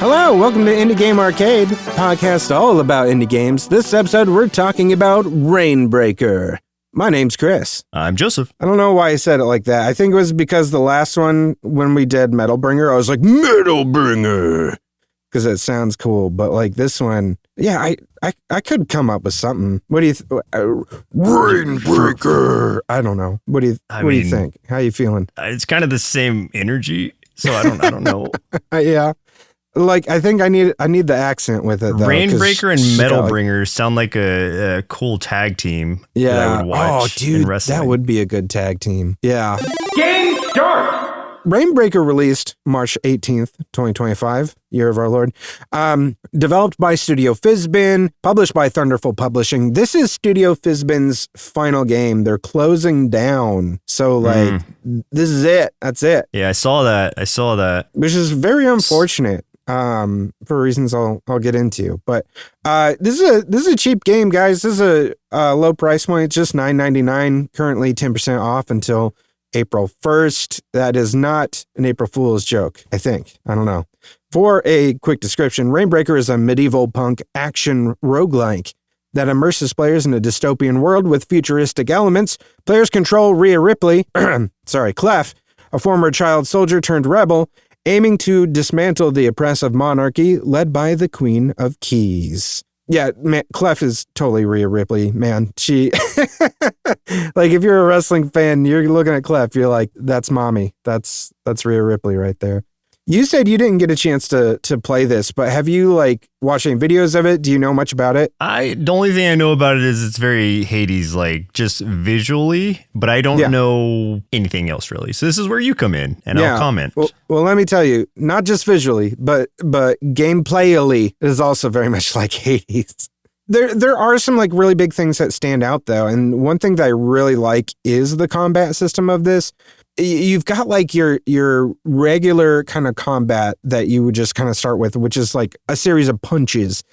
Hello, welcome to Indie Game Arcade, podcast all about indie games. This episode, we're talking about Reignbreaker. My name's Chris. I'm Joseph. I don't know why I said it like that. I think it was because the last one, when we did Metalbringer, I was like, Metalbringer! Because it sounds cool, but like this one, yeah, I could come up with something. What do you Reignbreaker! I don't know. What do you think? How you feeling? It's kind of the same energy, so I don't know. Yeah. Like, I think I need the accent with it, though. Reignbreaker and Metalbringer sound like a cool tag team. Yeah. That I would watch in wrestling. That would be a good tag team. Yeah. Game start! Reignbreaker released March 18th, 2025, year of our Lord. Developed by Studio Fizbin, published by Thunderful Publishing. This is Studio Fizbin's final game. They're closing down. So, this is it. That's it. Yeah, I saw that. Which is very unfortunate. For reasons I'll get into, but this is a cheap game, guys. This is a low price point. It's just $9.99, currently 10% off until April 1st. That is not an April Fool's joke, I think. I don't know. For a quick description, Reignbreaker is a medieval punk action roguelike that immerses players in a dystopian world with futuristic elements. Players control Rhea Ripley, Clef, a former child soldier turned rebel, aiming to dismantle the oppressive monarchy led by the Queen of Keys. Yeah, man, Clef is totally Rhea Ripley, man. She, like, if you're a wrestling fan, you're looking at Clef, you're like, that's mommy. That's Rhea Ripley right there. You said you didn't get a chance to play this, but have you, like, watched any videos of it? Do you know much about it? The only thing I know about it is it's very Hades-like, just visually, but I don't know anything else, really. So this is where you come in, and I'll comment. Well, let me tell you, not just visually, but gameplayily, it is also very much like Hades. There are some, like, really big things that stand out, though, and one thing that I really like is the combat system of this. You've got, like, your regular kind of combat that you would just kind of start with, which is like a series of punches,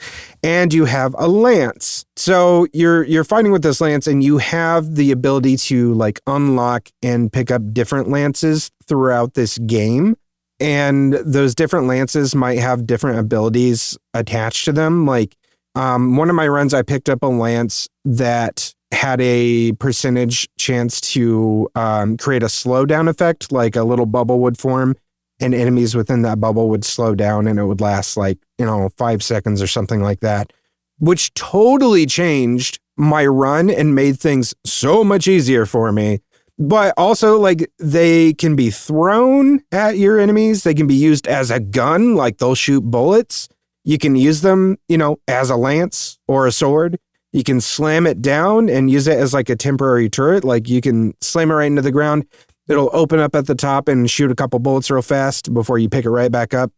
and you have a lance. So you're fighting with this lance, and you have the ability to, like, unlock and pick up different lances throughout this game. And those different lances might have different abilities attached to them. Like, one of my runs, I picked up a lance that had a percentage chance to create a slowdown effect, like a little bubble would form and enemies within that bubble would slow down and it would last 5 seconds or something like that, which totally changed my run and made things so much easier for me. But also, like, they can be thrown at your enemies. They can be used as a gun, like they'll shoot bullets. You can use them, as a lance or a sword. You can slam it down and use it as, like, a temporary turret. Like, you can slam it right into the ground. It'll open up at the top and shoot a couple bullets real fast before you pick it right back up.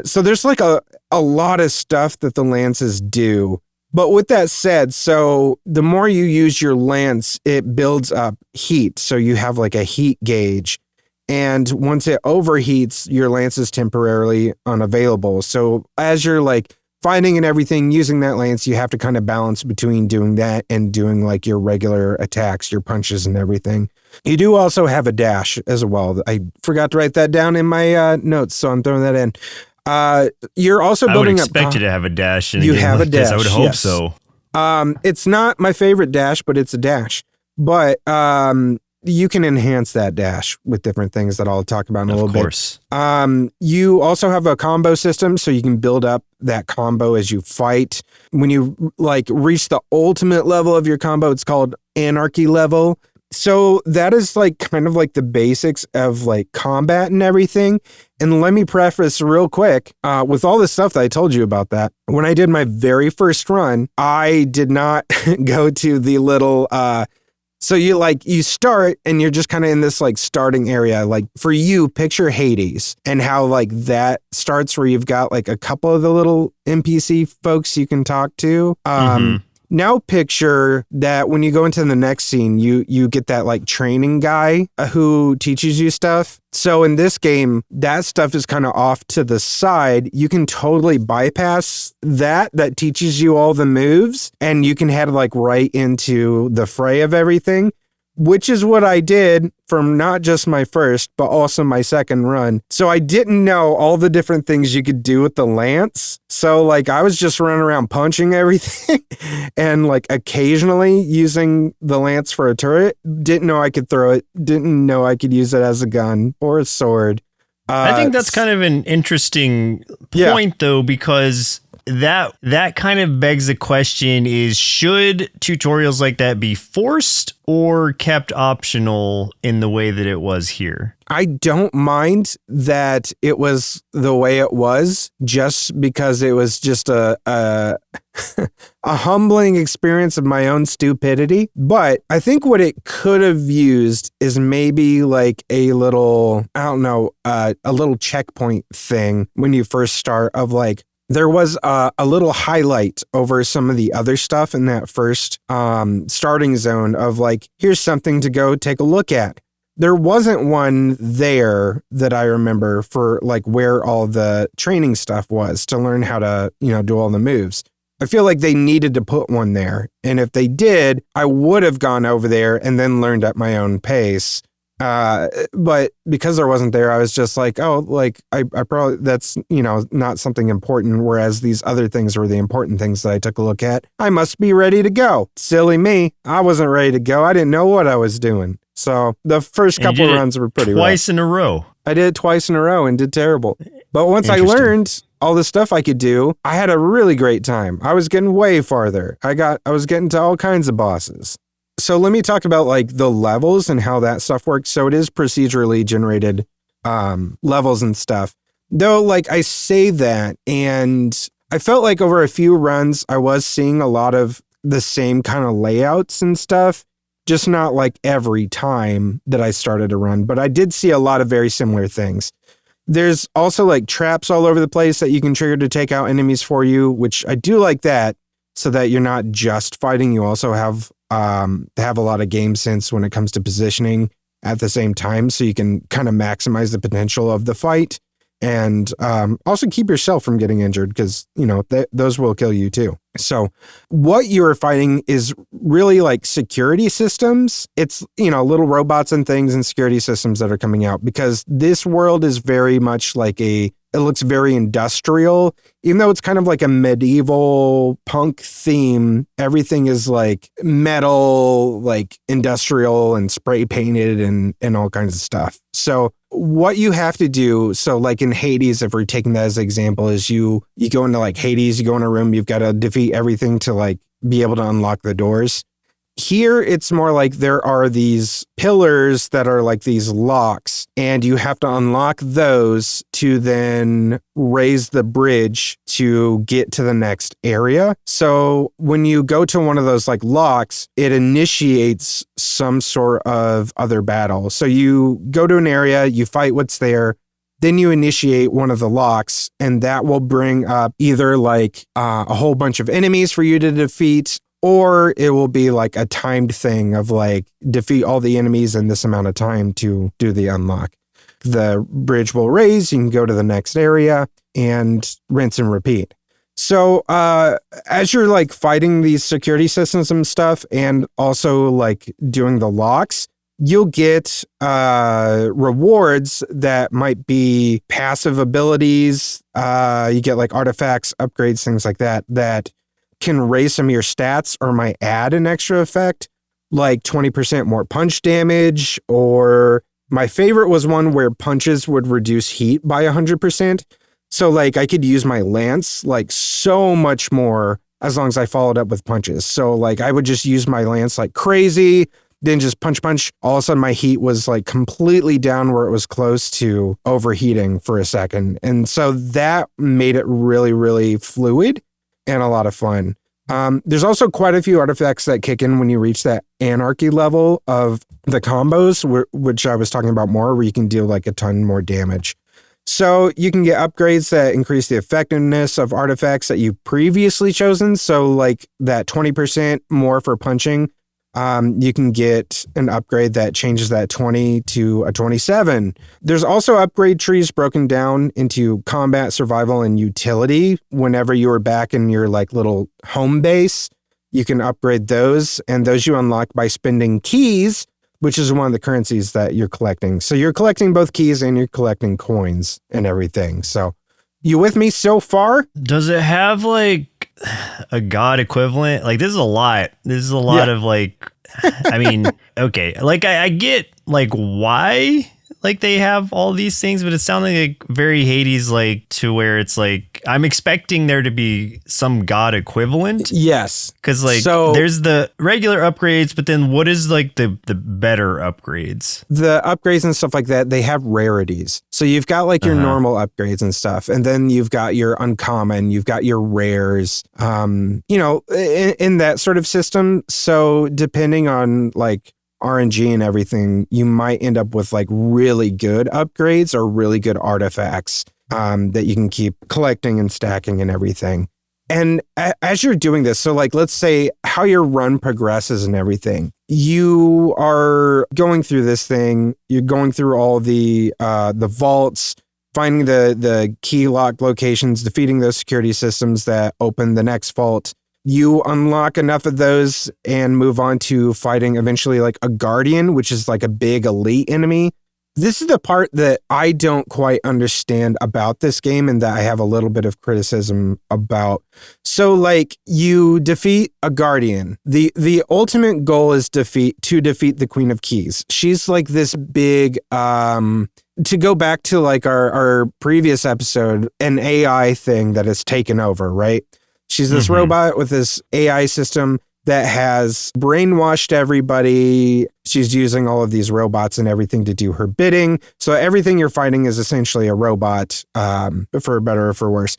So there's, like, a lot of stuff that the lances do. But with that said, so the more you use your lance, it builds up heat. So you have, like, a heat gauge. And once it overheats, your lance is temporarily unavailable. So as you're, like, fighting and everything, using that lance, you have to kind of balance between doing that and doing, like, your regular attacks, your punches and everything. You do also have a dash as well. I forgot to write that down in my notes, so I'm throwing that in. You're also building up... I would expect you to have a dash. You have a dash, I would hope so. It's not my favorite dash, but it's a dash. But you can enhance that dash with different things that I'll talk about in a little bit. Of course. You also have a combo system, so you can build up that combo as you fight. When you, like, reach the ultimate level of your combo, it's called Anarchy level. So that is, like, kind of like the basics of, like, combat and everything. And let me preface real quick, with all the stuff that I told you about that, when I did my very first run, I did not go to the little... So you start and you're just kind of in this, like, starting area. Like, for you, picture Hades and how, like, that starts where you've got, like, a couple of the little NPC folks you can talk to. Now picture that when you go into the next scene, you get that, like, training guy who teaches you stuff. So in this game, that stuff is kind of off to the side. You can totally bypass that teaches you all the moves, and you can head, like, right into the fray of everything. which is what I did from not just my first, but also my second run. So I didn't know all the different things you could do with the lance. So like I was just running around punching everything and like occasionally using the lance for a turret. Didn't know I could throw it. Didn't know I could use it as a gun or a sword. I think that's kind of an interesting point, though, because that kind of begs the question is, should tutorials like that be forced or kept optional in the way that it was here? I don't mind that it was the way it was, just because it was just a a humbling experience of my own stupidity. But I think what it could have used is maybe like a little, I don't know, a little checkpoint thing when you first start of like, there was a little highlight over some of the other stuff in that first starting zone of like, here's something to go take a look at. There wasn't one there that I remember for like where all the training stuff was to learn how to, do all the moves. I feel like they needed to put one there. And if they did, I would have gone over there and then learned at my own pace. But because there wasn't there, I was just like, oh, like I probably, that's, not something important. Whereas these other things were the important things that I took a look at. I must be ready to go. Silly me. I wasn't ready to go. I didn't know what I was doing. So the first couple of runs were pretty twice rough. in a row. I did it twice in a row and did terrible. But once I learned all the stuff I could do, I had a really great time. I was getting way farther. I was getting to all kinds of bosses. So let me talk about like the levels and how that stuff works. So it is procedurally generated levels and stuff. Though, like I say that, and I felt like over a few runs, I was seeing a lot of the same kind of layouts and stuff, just not like every time that I started a run, but I did see a lot of very similar things. There's also like traps all over the place that you can trigger to take out enemies for you, which I do like that, so that you're not just fighting. You also have a lot of game sense when it comes to positioning at the same time, so you can kind of maximize the potential of the fight and also keep yourself from getting injured, because those will kill you too. So what you're fighting is really like security systems. It's little robots and things and security systems that are coming out, because this world is very much like it looks very industrial, even though it's kind of like a medieval punk theme. Everything is like metal, like industrial and spray painted and all kinds of stuff. So what you have to do, so like in Hades, if we're taking that as an example, is you go into like Hades, you go in a room, you've got to defeat everything to like be able to unlock the doors. Here, it's more like there are these pillars that are like these locks, and you have to unlock those to then raise the bridge to get to the next area. So when you go to one of those like locks, it initiates some sort of other battle. So you go to an area, you fight what's there, then you initiate one of the locks, and that will bring up either like a whole bunch of enemies for you to defeat, or it will be like a timed thing of like defeat all the enemies in this amount of time to do the unlock. The bridge will raise, you can go to the next area and rinse and repeat. So as you're like fighting these security systems and stuff, and also like doing the locks, you'll get rewards that might be passive abilities. You get like artifacts, upgrades, things like that can raise some of your stats or might add an extra effect, like 20% more punch damage, or my favorite was one where punches would reduce heat by 100%. So like I could use my lance like so much more as long as I followed up with punches. So like I would just use my lance like crazy, then just punch. All of a sudden my heat was like completely down where it was close to overheating for a second. And so that made it really, really fluid and a lot of fun. There's also quite a few artifacts that kick in when you reach that anarchy level of the combos, which I was talking about more, where you can deal like a ton more damage. So you can get upgrades that increase the effectiveness of artifacts that you previously chosen. So like that 20% more for punching, you can get an upgrade that changes that 20 to a 27. There's also upgrade trees broken down into combat, survival, and utility. Whenever you are back in your like little home base, you can upgrade those, and those you unlock by spending keys which is one of the currencies that you're collecting. So you're collecting both keys and you're collecting coins and everything. So you with me so far? Does it have like a god equivalent? Like this is a lot. This is a lot of like, I mean, okay. Like I get like why like they have all these things, but it sounded like very Hades, like to where it's like, I'm expecting there to be some god equivalent. Yes. Cause like there's the regular upgrades, but then what is like the better upgrades? The upgrades and stuff like that, they have rarities. So you've got like your normal upgrades and stuff. And then you've got your uncommon, you've got your rares, you know, in that sort of system. So depending on like RNG and everything, you might end up with like really good upgrades or really good artifacts that you can keep collecting and stacking and everything. And as you're doing this, so like, let's say how your run progresses and everything, you are going through this thing, you're going through all the vaults, finding the key lock locations, defeating those security systems that open the next vault. You unlock enough of those and move on to fighting eventually like a guardian, which is like a big elite enemy. This is the part that I don't quite understand about this game and that I have a little bit of criticism about. So like you defeat a guardian. The ultimate goal is to defeat the Queen of Keys. She's like this big, to go back to like our previous episode, an AI thing that has taken over, right? She's this robot with this AI system that has brainwashed everybody. She's using all of these robots and everything to do her bidding. So everything you're fighting is essentially a robot, for better or for worse.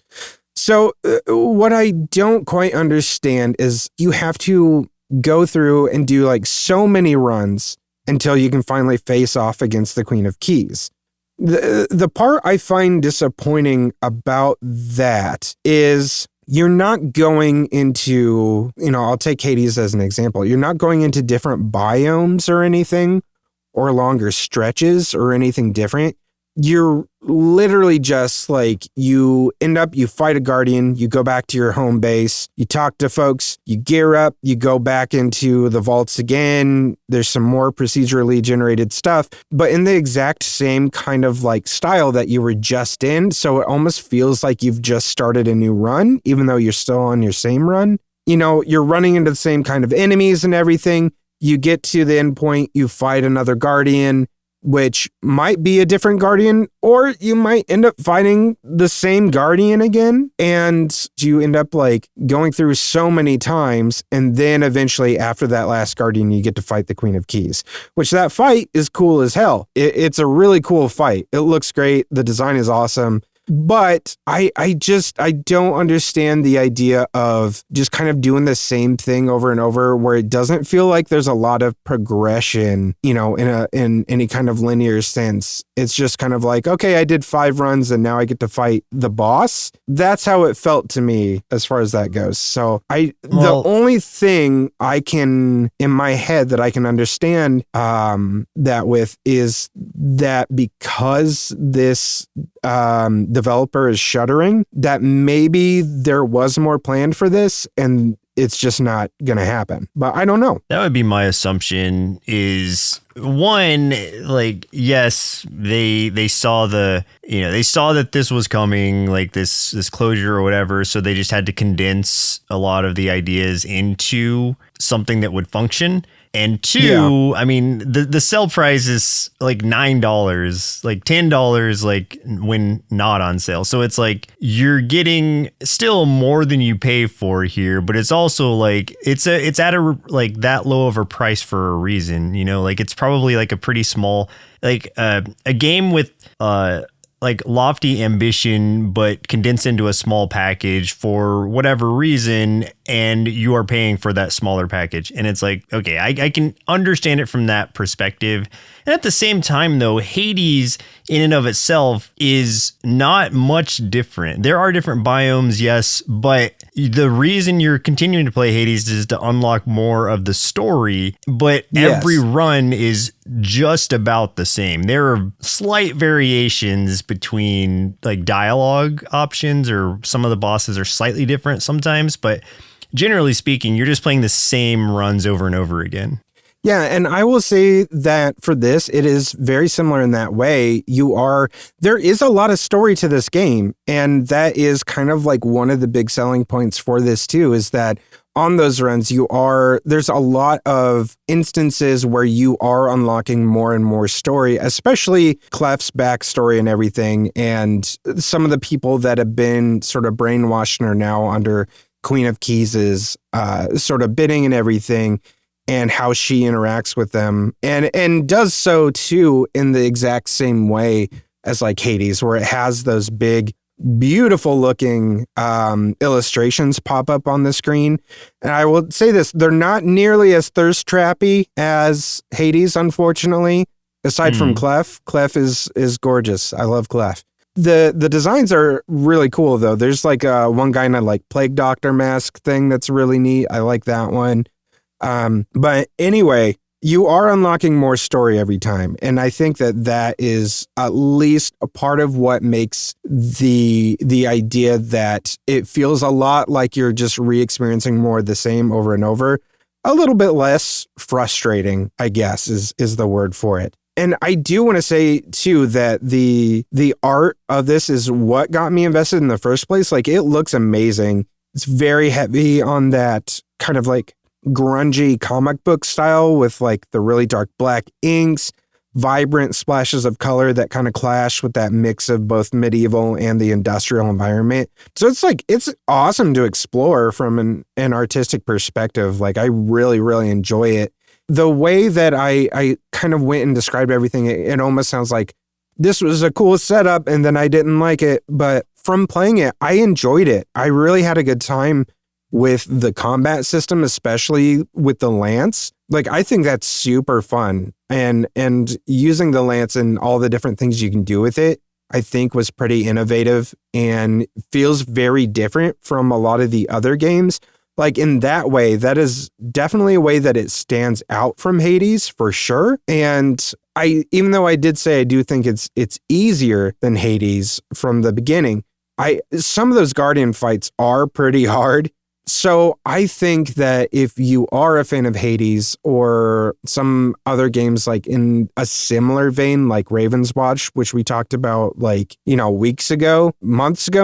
So what I don't quite understand is you have to go through and do like so many runs until you can finally face off against the Queen of Keys. The part I find disappointing about that is you're not going into, you know, I'll take Hades as an example. You're not going into different biomes or anything, or longer stretches or anything different. You're literally just like, you fight a guardian, you go back to your home base, you talk to folks, you gear up, you go back into the vaults again. There's some more procedurally generated stuff, but in the exact same kind of like style that you were just in. So it almost feels like you've just started a new run, even though you're still on your same run. You know, you're running into the same kind of enemies and everything. You get to the end point, you fight another guardian, which might be a different guardian, or you might end up fighting the same guardian again, and you end up like going through so many times, and then eventually after that last guardian you get to fight the Queen of Keys, which that fight is cool as hell. It's a really cool fight. It looks great. The design is awesome. But I don't understand the idea of just kind of doing the same thing over and over, where it doesn't feel like there's a lot of progression, you know, in any kind of linear sense. It's just kind of like, okay, I did 5 runs and now I get to fight the boss. That's how it felt to me as far as that goes. So the only thing I can, in my head, that I can understand that with is that because this developer is shuttering, that maybe there was more planned for this and it's just not gonna happen. But I don't know. That would be my assumption. Is one, like, yes, they saw they saw that this was coming, like this closure or whatever, so they just had to condense a lot of the ideas into something that would function. And two, I mean, the sell price is like $9, like $10, like when not on sale. So it's like you're getting still more than you pay for here, but it's also like it's at a like that low of a price for a reason, you know, like it's probably like a pretty small, like a game with like lofty ambition, but condensed into a small package for whatever reason, and you are paying for that smaller package. And it's like, okay, I can understand it from that perspective. And at the same time, though, Hades in and of itself is not much different. There are different biomes, yes, but the reason you're continuing to play Hades is to unlock more of the story, but every run is just about the same. There are slight variations between like dialogue options, or some of the bosses are slightly different sometimes, but generally speaking, you're just playing the same runs over and over again. Yeah, and I will say that for this, it is very similar in that way. There is a lot of story to this game, and that is kind of like one of the big selling points for this too, is that on those runs, there's a lot of instances where you are unlocking more and more story, especially Clef's backstory and everything, and some of the people that have been sort of brainwashed and are now under Queen of Keys' sort of bidding and everything, and how she interacts with them, and does so too in the exact same way as like Hades, where it has those big, beautiful looking illustrations pop up on the screen. And I will say this, they're not nearly as thirst trappy as Hades, unfortunately, aside from Clef. Clef is gorgeous. I love Clef. The designs are really cool though. There's like one guy in a like Plague Doctor mask thing that's really neat. I like that one. But anyway, you are unlocking more story every time. And I think that is at least a part of what makes the idea that it feels a lot like you're just re-experiencing more of the same over and over, a little bit less frustrating, I guess, is the word for it. And I do want to say too that the art of this is what got me invested in the first place. Like, it looks amazing. It's very heavy on that kind of like grungy comic book style with like the really dark black inks, vibrant splashes of color that kind of clash with that mix of both medieval and the industrial environment. So it's awesome to explore from an artistic perspective. Like, I really, really enjoy it. The way that I kind of went and described everything, it almost sounds like this was a cool setup and then I didn't like it. But from playing it, I enjoyed it. I really had a good time with the combat system, especially with the lance. Like, I think that's super fun. And using the lance and all the different things you can do with it, I think was pretty innovative and feels very different from a lot of the other games. Like, in that way, that is definitely a way that it stands out from Hades for sure. And even though I did say I do think it's easier than Hades from the beginning, some of those Guardian fights are pretty hard. So I think that if you are a fan of Hades or some other games like in a similar vein, like Raven's Watch, which we talked about like, months ago,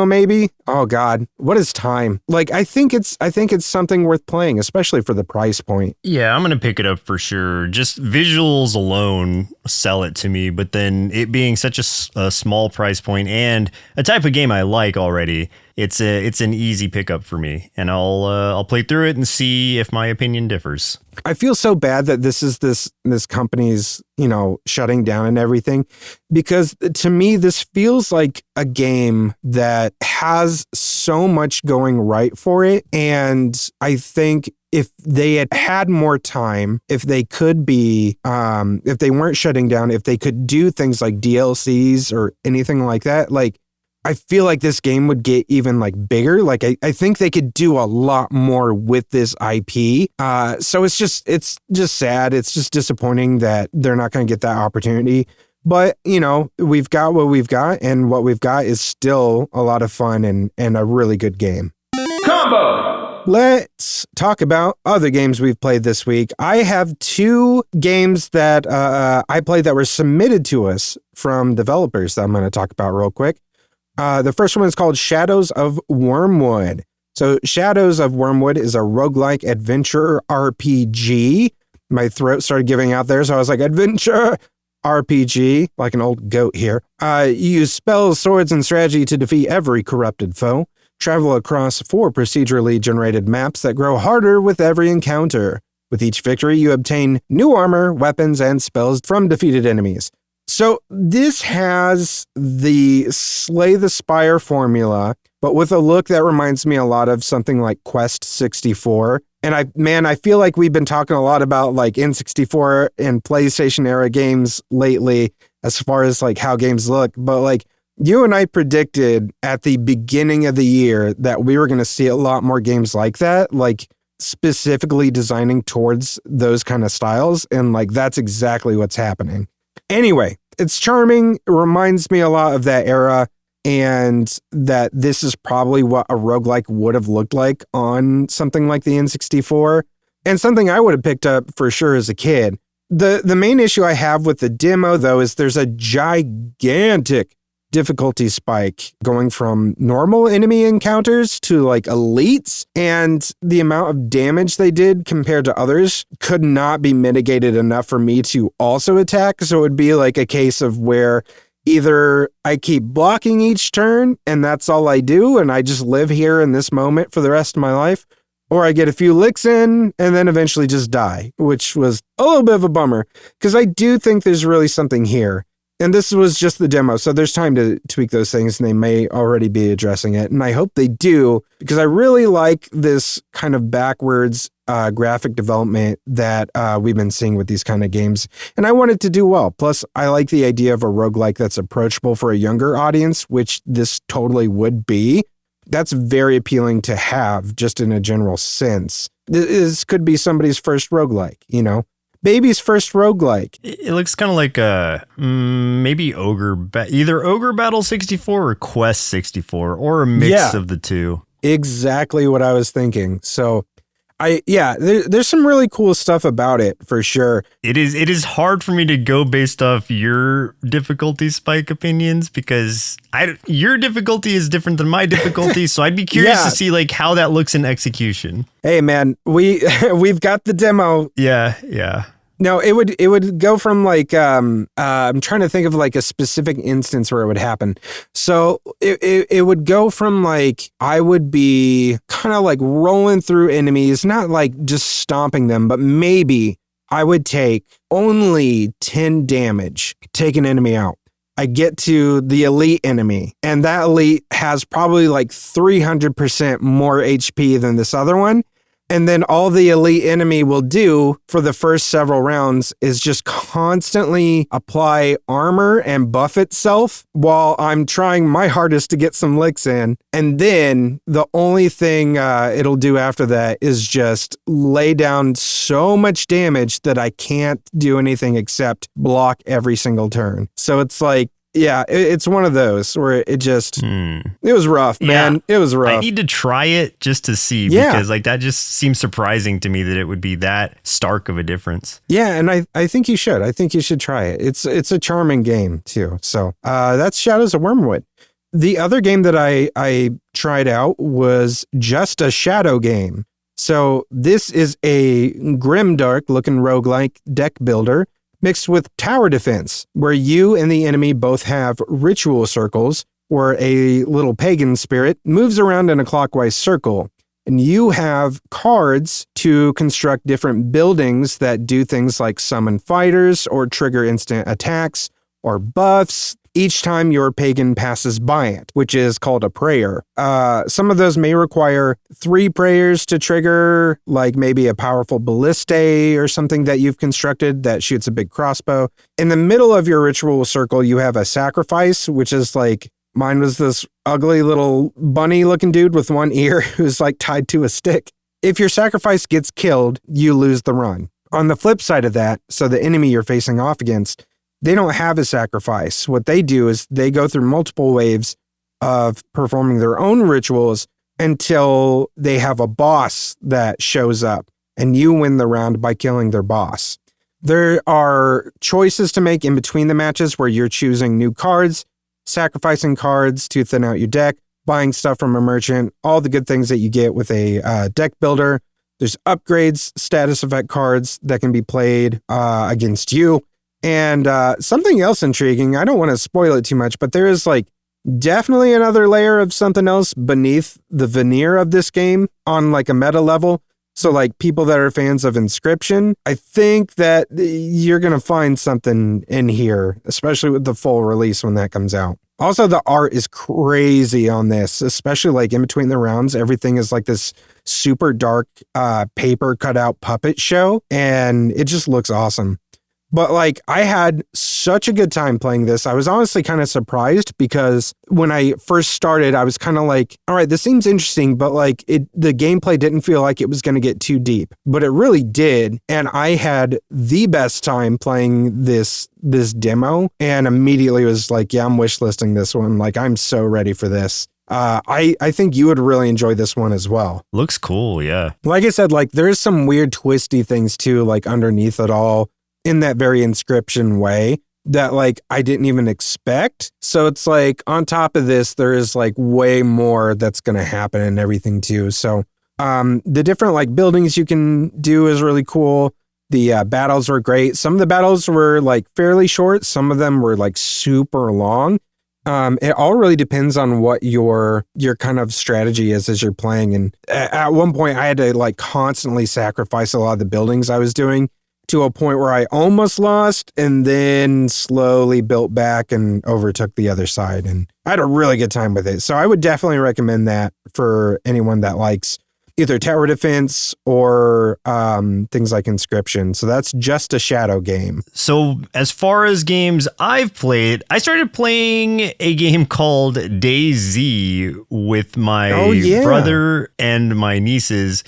maybe. Oh God, what is time? Like, I think it's something worth playing, especially for the price point. Yeah, I'm going to pick it up for sure. Just visuals alone sell it to me, but then it being such a small price point and a type of game I like already, it's an easy pickup for me, and I'll play through it and see if my opinion differs. I feel so bad that this is this company's, shutting down and everything, because to me, this feels like a game that has so much going right for it. And I think if they had had more time, if they could be, if they weren't shutting down, if they could do things like DLCs or anything like that, like, I feel like this game would get even like bigger. Like, I think they could do a lot more with this IP. So it's just sad. It's just disappointing that they're not going to get that opportunity. But, we've got what we've got, and what we've got is still a lot of fun and a really good game. Combo! Let's talk about other games we've played this week. I have 2 games that I played that were submitted to us from developers that I'm going to talk about real quick. The first one is called Shadows of Wyrmwood. So Shadows of Wyrmwood is a roguelike adventure RPG. My throat started giving out there, so I was like, adventure RPG, like an old goat here. You use spells, swords, and strategy to defeat every corrupted foe. Travel across 4 procedurally generated maps that grow harder with every encounter. With each victory, you obtain new armor, weapons, and spells from defeated enemies. So this has the Slay the Spire formula, but with a look that reminds me a lot of something like Quest 64. And I feel like we've been talking a lot about like N64 and PlayStation era games lately as far as like how games look. But like, you and I predicted at the beginning of the year that we were going to see a lot more games like that, like specifically designing towards those kind of styles. And like, that's exactly what's happening. Anyway, it's charming. It reminds me a lot of that era, and that this is probably what a roguelike would have looked like on something like the N64. and something I would have picked up for sure as a kid. The main issue I have with the demo, though, is there's a gigantic difficulty spike going from normal enemy encounters to like elites, and the amount of damage they did compared to others could not be mitigated enough for me to also attack. So it would be like a case of where either I keep blocking each turn and that's all I do and I just live here in this moment for the rest of my life, or I get a few licks in and then eventually just die, which was a little bit of a bummer because I do think there's really something here. And this was just the demo, so there's time to tweak those things, and they may already be addressing it. And I hope they do, because I really like this kind of backwards graphic development that we've been seeing with these kind of games. And I want it to do well. Plus, I like the idea of a roguelike that's approachable for a younger audience, which this totally would be. That's very appealing to have, just in a general sense. This could be somebody's first roguelike, you know? Baby's first roguelike. It looks kind of like maybe either Ogre Battle 64 or Quest 64, or a mix of the two. Exactly what I was thinking. So there's some really cool stuff about it for sure. It is hard for me to go based off your difficulty spike opinions, because your difficulty is different than my difficulty. So I'd be curious to see like how that looks in execution. Hey man, we've got the demo. Yeah. No, it would go from like I'm trying to think of like a specific instance where it would happen. So it would go from like I would be kind of like rolling through enemies, not like just stomping them, but maybe I would take only 10 damage, take an enemy out. I get to the elite enemy, and that elite has probably like 300% more HP than this other one. And then all the elite enemy will do for the first several rounds is just constantly apply armor and buff itself while I'm trying my hardest to get some licks in. And then the only thing it'll do after that is just lay down so much damage that I can't do anything except block every single turn. So it's like, yeah, it's one of those where it just, it was rough, man. It was rough. I need to try it just to see, because like that just seems surprising to me that it would be that stark of a difference. Yeah, and I think you should. I think you should try it. It's a charming game too. So that's Shadows of Wyrmwood. The other game that I tried out was just a shadow game. So this is a grimdark looking roguelike deck builder mixed with tower defense, where you and the enemy both have ritual circles, where a little pagan spirit moves around in a clockwise circle. And you have cards to construct different buildings that do things like summon fighters or trigger instant attacks or buffs each time your pagan passes by it, which is called a prayer. Some of those may require 3 prayers to trigger, like maybe a powerful ballista or something that you've constructed that shoots a big crossbow. In the middle of your ritual circle, you have a sacrifice, which is like, mine was this ugly little bunny looking dude with one ear who's like tied to a stick. If your sacrifice gets killed, you lose the run. On the flip side of that, so the enemy you're facing off against, they don't have a sacrifice. What they do is they go through multiple waves of performing their own rituals until they have a boss that shows up, and you win the round by killing their boss. There are choices to make in between the matches where you're choosing new cards, sacrificing cards to thin out your deck, buying stuff from a merchant, all the good things that you get with a deck builder. There's upgrades, status effect cards that can be played against you. And something else intriguing, I don't want to spoil it too much, but there is like definitely another layer of something else beneath the veneer of this game on like a meta level. So like people that are fans of Inscription, I think that you're going to find something in here, especially with the full release when that comes out. Also, the art is crazy on this, especially like in between the rounds. Everything is like this super dark paper cutout puppet show, and it just looks awesome. But like, I had such a good time playing this. I was honestly kind of surprised because when I first started, I was kind of like, all right, this seems interesting, but like the gameplay didn't feel like it was going to get too deep, but it really did. And I had the best time playing this demo, and immediately was like, yeah, I'm wishlisting this one. Like, I'm so ready for this. I think you would really enjoy this one as well. Looks cool, yeah. Like I said, like there's some weird twisty things too, like underneath it all in that very Inscription way that like I didn't even expect. So it's like on top of this, there is like way more that's going to happen and everything too. So the different like buildings you can do is really cool. The battles were great. Some of the battles were like fairly short. Some of them were like super long. It all really depends on what your kind of strategy is as you're playing. And at one point I had to like constantly sacrifice a lot of the buildings I was doing to a point where I almost lost and then slowly built back and overtook the other side. And I had a really good time with it. So I would definitely recommend that for anyone that likes either tower defense or things like Inscription. So that's just a shadow game. So as far as games I've played, I started playing a game called DayZ with my brother and my nieces.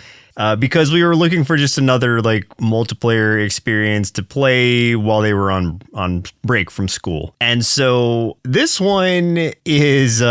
Because we were looking for just another like multiplayer experience to play while they were on break from school. And so this one is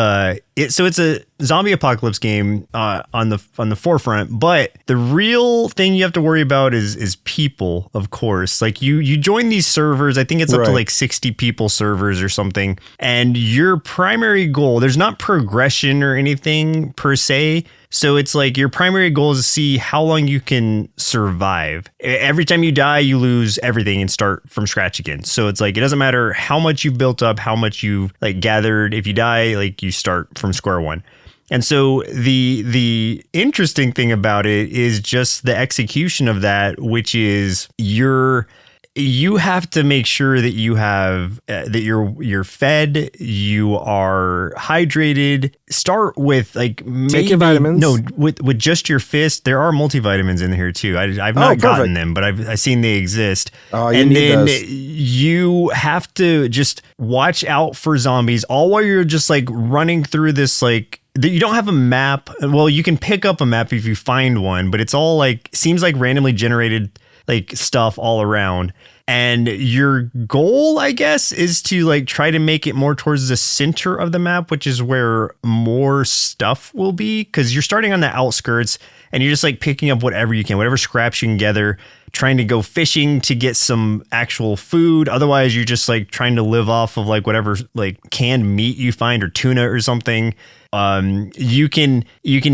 it's a zombie apocalypse game on the forefront, but the real thing you have to worry about is people, of course. Like you join these servers, I think it's up to like 60 people servers or something, and your primary goal, there's not progression or anything per se. So it's like your primary goal is to see how long you can survive. Every time you die, you lose everything and start from scratch again. So it's like, it doesn't matter how much you've built up, how much you've like gathered. If you die, like you start from square one. And so the interesting thing about it is just the execution of that, which is you have to make sure that you have that you're fed, you are hydrated. Start with like take your vitamins. No, with just your fist. There are multivitamins in here too. I've not gotten them, but I've seen they exist. Oh, and then you have to just watch out for zombies all while you're just like running through this like. You don't have a map. Well, you can pick up a map if you find one, but it's all like seems like randomly generated like stuff all around. And your goal, I guess, is to like try to make it more towards the center of the map, which is where more stuff will be, because you're starting on the outskirts and you're just like picking up whatever you can, whatever scraps you can gather, trying to go fishing to get some actual food. Otherwise, you're just like trying to live off of like whatever like canned meat you find or tuna or something. You can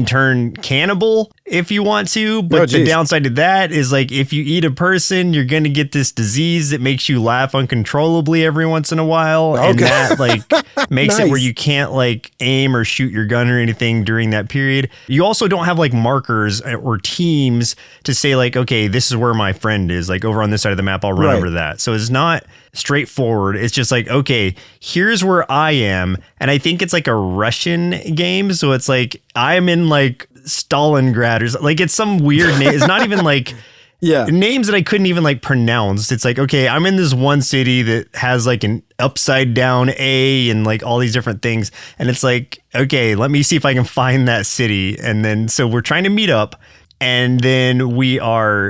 turn cannibal if you want to, but the downside to that is like if you eat a person, you're going to get this disease that makes you laugh uncontrollably every once in a while. Okay. And that like makes it where you can't like aim or shoot your gun or anything during that period. You also don't have like markers or teams to say like, okay, this is where my friend is, like over on this side of the map, I'll run over to that. So it's not straightforward. It's just like, okay, here's where I am. And I think it's like a Russian game. So it's like, I'm in like Stalingrad or like it's some weird name. It's not even like names that I couldn't even like pronounce. It's like, okay, I'm in this one city that has like an upside down A and like all these different things. And it's like, okay, let me see if I can find that city. And then, so we're trying to meet up, and then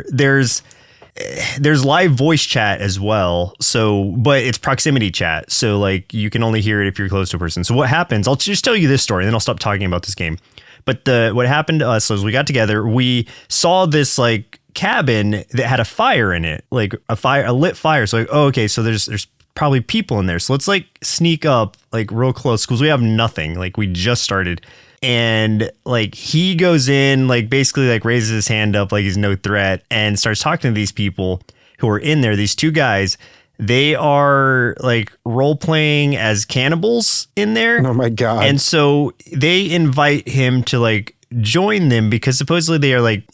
there's live voice chat as well. So, but it's proximity chat. So like you can only hear it if you're close to a person. So what happens, I'll just tell you this story and then I'll stop talking about this game. But what happened to us was we got together, we saw this like cabin that had a fire in it, like a lit fire. So like, oh, okay. So there's probably people in there. So let's like sneak up like real close because we have nothing. Like we just started. And like he goes in, like basically like raises his hand up like he's no threat and starts talking to these people who are in there. These two guys, they are like role playing as cannibals in there. Oh my God. And so they invite him to like join them because supposedly they are like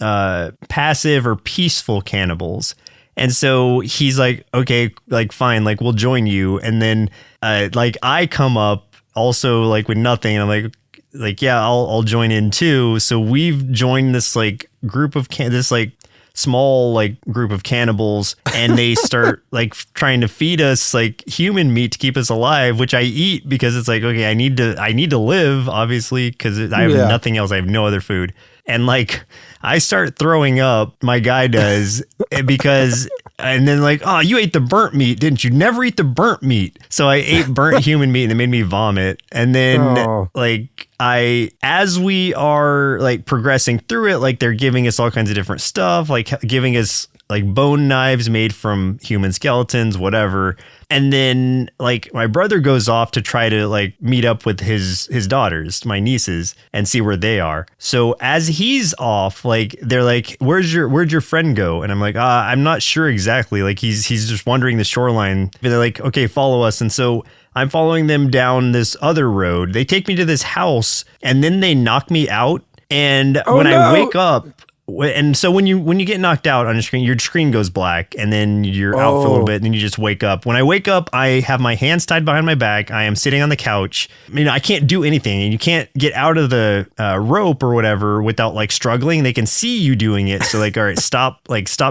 passive or peaceful cannibals. And so he's like, okay, like fine, like we'll join you. And then like I come up also like with nothing. And I'm like, yeah, I'll join in too. So we've joined this like group of this like small like group of cannibals, and they start like trying to feed us like human meat to keep us alive, which I eat because it's like, okay, I need to live, obviously, because I have nothing else. I have no other food. And like I start throwing up, my guy does, because And then like, oh, you ate the burnt meat, didn't you? Never eat the burnt meat. So I ate burnt human meat and it made me vomit. And then like as we are like progressing through it, like they're giving us all kinds of different stuff, like giving us like bone knives made from human skeletons, whatever. And then like my brother goes off to try to like meet up with his daughters, my nieces, and see where they are. So as he's off, like they're like, where'd your friend go? And I'm like, I'm not sure exactly. Like he's just wandering the shoreline. But they're like, okay, follow us. And so I'm following them down this other road. They take me to this house and then they knock me out. And I wake up, and so when you get knocked out on your screen goes black, and then you're out for a little bit, and then you just wake up. When I wake up, I have my hands tied behind my back. I am sitting on the couch. I can't do anything, and you can't get out of the rope or whatever without like struggling. They can see you doing it, so like, all right, stop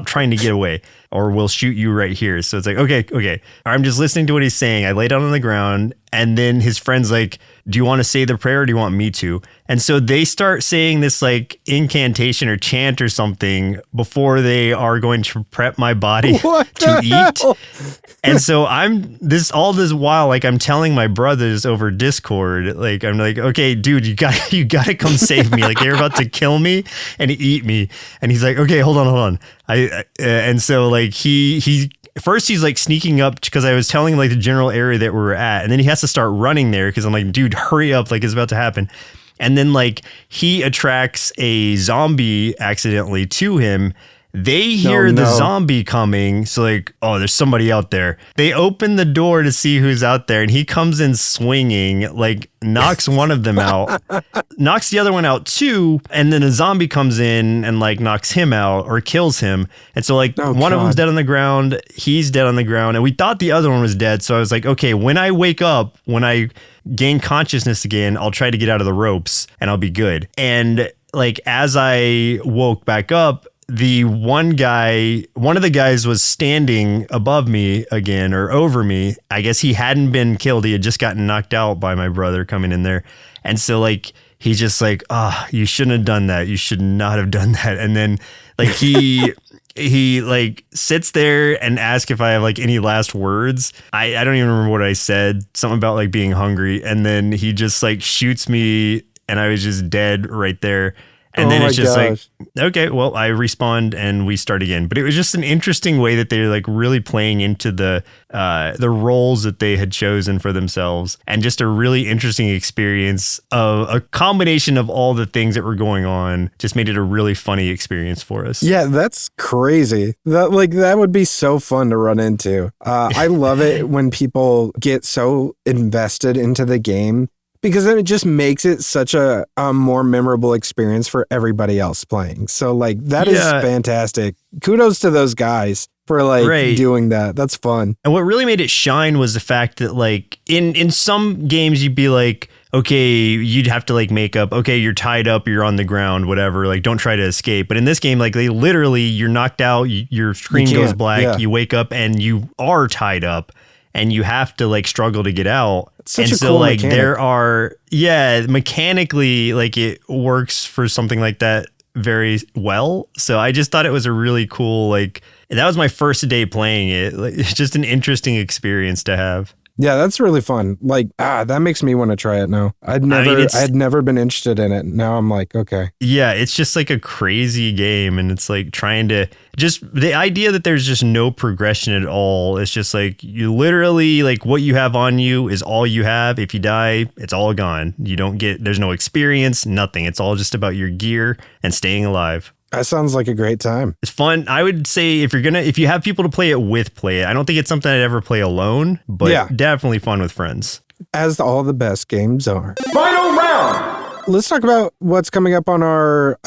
trying to get away, or we'll shoot you right here. So it's like, okay. I'm just listening to what he's saying. I lay down on the ground, and then his friend's like, do you want to say the prayer or do you want me to? And so they start saying this like incantation or chant or something before they are going to prep my body to eat. And so all this while, like I'm telling my brothers over Discord, like I'm like, okay, dude, you got to come save me. Like they're about to kill me and eat me. And he's like, okay, hold on. And so like he first he's like sneaking up because I was telling him like the general area that we were at, and then he has to start running there because I'm like, dude, hurry up, like it's about to happen. And then like he attracts a zombie accidentally to him. They hear the zombie coming, so like, oh, there's somebody out there. They open the door to see who's out there, and he comes in swinging, like knocks one of them out, knocks the other one out too, and then a zombie comes in and like knocks him out or kills him. And so like one of them's dead on the ground, he's dead on the ground, and we thought the other one was dead. So I was like, okay, when I wake up, when I gain consciousness again, I'll try to get out of the ropes and I'll be good. And like as I woke back up, one of the guys was standing above me again or over me. I guess he hadn't been killed. He had just gotten knocked out by my brother coming in there. And so like, he's just like, you shouldn't have done that. You should not have done that. And then like he like sits there and asks if I have like any last words. I don't even remember what I said, something about like being hungry. And then he just like shoots me and I was just dead right there. And then it's just like, okay, well, I respawn and we start again. But it was just an interesting way that they're like really playing into the roles that they had chosen for themselves, and just a really interesting experience of a combination of all the things that were going on. Just made it a really funny experience for us. Yeah, that's crazy. That would be so fun to run into. I love it when people get so invested into the game, because then it just makes it such a more memorable experience for everybody else playing. So like that is fantastic. Kudos to those guys for like doing that. That's fun. And what really made it shine was the fact that like in some games you'd be like, okay, you'd have to like make up, okay, you're tied up, you're on the ground, whatever, like don't try to escape. But in this game, like they literally, you're knocked out, your screen goes black, you wake up and you are tied up. And you have to like struggle to get out. Such a cool like mechanic. Mechanically, like it works for something like that very well. So I just thought it was a really cool, like that was my first day playing it. Like, it's just an interesting experience to have. Yeah, that's really fun. Like, that makes me want to try it now. I had never been interested in it. Now I'm like, okay. Yeah, it's just like a crazy game, and it's like trying to just the idea that there's just no progression at all. It's just like you literally like what you have on you is all you have. If you die, it's all gone. There's no experience, nothing. It's all just about your gear and staying alive. That sounds like a great time. It's fun. I would say if you have people to play it. I don't think it's something I'd ever play alone, but definitely fun with friends. As all the best games are. Final round. Let's talk about what's coming up on our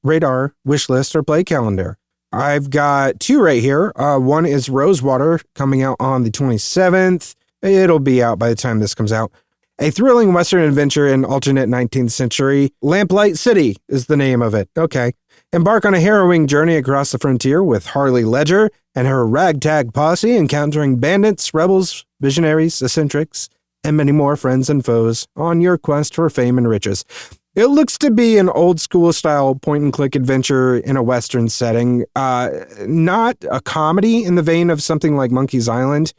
radar, wish list, or play calendar. I've got two right here. One is Rosewater, coming out on the 27th. It'll be out by the time this comes out. A thrilling Western adventure in alternate 19th century. Lamplight City is the name of it. Okay. Embark on a harrowing journey across the frontier with Harley Ledger and her ragtag posse, encountering bandits, rebels, visionaries, eccentrics, and many more friends and foes on your quest for fame and riches. It looks to be an old school style point and click adventure in a Western setting, not a comedy in the vein of something like Monkey's Island.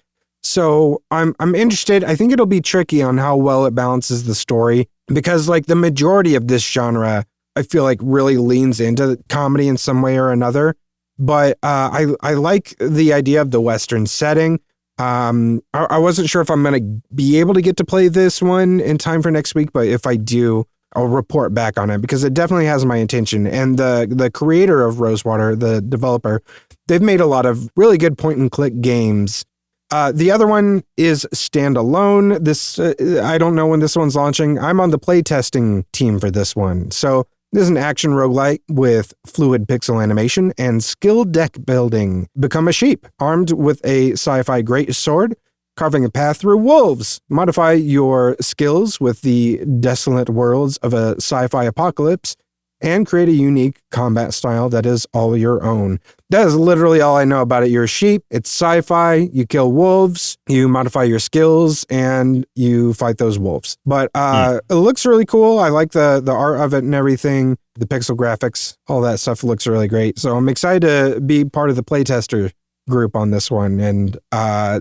So I'm interested. I think it'll be tricky on how well it balances the story because like the majority of this genre, I feel like really leans into comedy in some way or another. But I like the idea of the Western setting. I wasn't sure if I'm going to be able to get to play this one in time for next week, but if I do, I'll report back on it because it definitely has my attention. And the creator of Rosewater, the developer, they've made a lot of really good point and click games. The other one is standalone. This I don't know when this one's launching. I'm on the playtesting team for this one. So this is an action roguelike with fluid pixel animation and skill deck building. Become a sheep, armed with a sci-fi greatsword, carving a path through wolves. Modify your skills with the desolate worlds of a sci-fi apocalypse and create a unique combat style that is all your own. That is literally all I know about it. You're a sheep, it's sci-fi, you kill wolves, you modify your skills, and you fight those wolves. But it looks really cool. I like the art of it and everything. The pixel graphics, all that stuff looks really great. So I'm excited to be part of the playtester group on this one and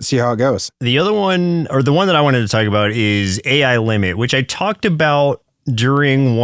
see how it goes. The other one, or the one that I wanted to talk about, is AI Limit, which I talked about during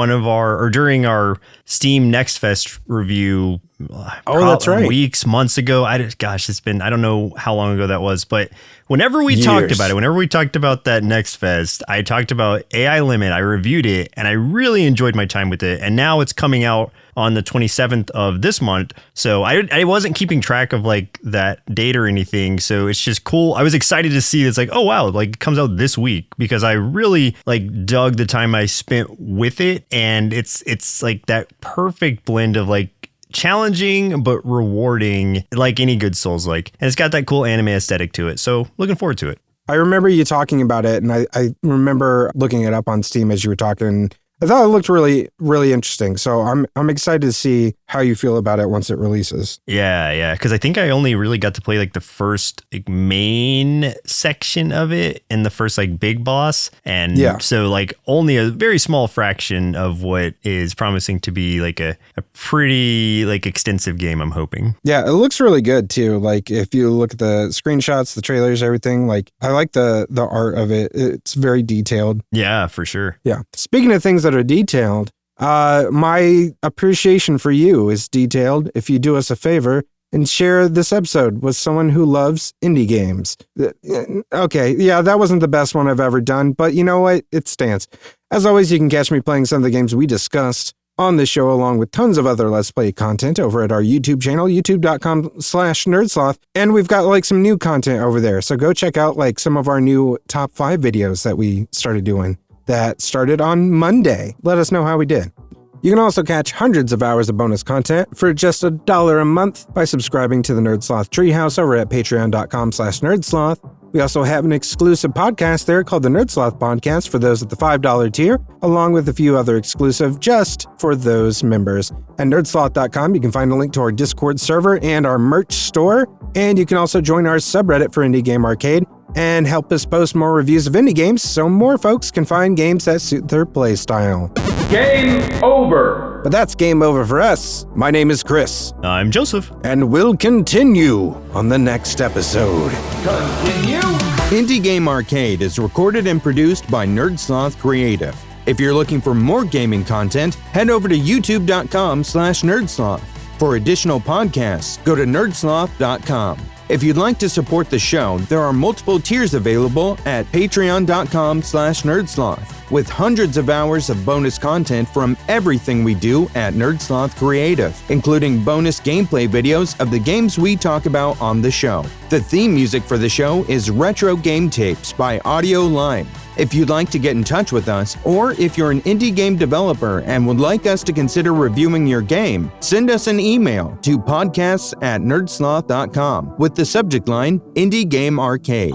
during our Steam Next Fest review. That's right. Weeks, months ago. I don't know how long ago that was, but whenever we talked about that Next Fest, I talked about AI Limit. I reviewed it and I really enjoyed my time with it. And now it's coming out on the 27th of this month. So I wasn't keeping track of like that date or anything. So it's just cool. I was excited to see it's like, oh wow, like it comes out this week because I really like dug the time I spent with it. And it's like that perfect blend of like challenging but rewarding, like any good Souls-like, and it's got that cool anime aesthetic to it, so looking forward to it. I remember you talking about it, and I remember looking it up on Steam as you were talking. I thought it looked really, really interesting. So I'm excited to see how you feel about it once it releases. Yeah. Because I think I only really got to play like the first like main section of it and the first like big boss. And so like only a very small fraction of what is promising to be like a pretty like extensive game, I'm hoping. Yeah, it looks really good too. Like if you look at the screenshots, the trailers, everything, like I like the art of it. It's very detailed. Yeah, for sure. Yeah. Speaking of things that are detailed, my appreciation for you is detailed if you do us a favor and share this episode with someone who loves indie games. Okay, yeah, that wasn't the best one I've ever done, but you know what? It stands. As always, you can catch me playing some of the games we discussed on this show, along with tons of other Let's Play content over at our YouTube channel, youtube.com/nerdsloth. And we've got like some new content over there. So go check out like some of our new top 5 videos that we started doing. That started on Monday. Let us know how we did. You can also catch hundreds of hours of bonus content for just $1 a month by subscribing to the Nerdsloth Treehouse over at patreon.com/nerdsloth. We also have an exclusive podcast there called the Nerdsloth Podcast for those at the $5 tier, along with a few other exclusive just for those members. At nerdsloth.com, you can find a link to our Discord server and our merch store, and you can also join our subreddit for Indie Game Arcade and help us post more reviews of indie games so more folks can find games that suit their playstyle. Game over! But that's game over for us. My name is Chris. I'm Joseph. And we'll continue on the next episode. Continue? Indie Game Arcade is recorded and produced by Sloth Creative. If you're looking for more gaming content, head over to youtube.com/nerdsloth. For additional podcasts, go to nerdsloth.com. If you'd like to support the show, there are multiple tiers available at patreon.com/nerdsloth, with hundreds of hours of bonus content from everything we do at Nerdsloth Creative, including bonus gameplay videos of the games we talk about on the show. The theme music for the show is Retro Game Tapes by Audio Lime. If you'd like to get in touch with us, or if you're an indie game developer and would like us to consider reviewing your game, send us an email to podcasts@nerdsloth.com with the subject line Indie Game Arcade.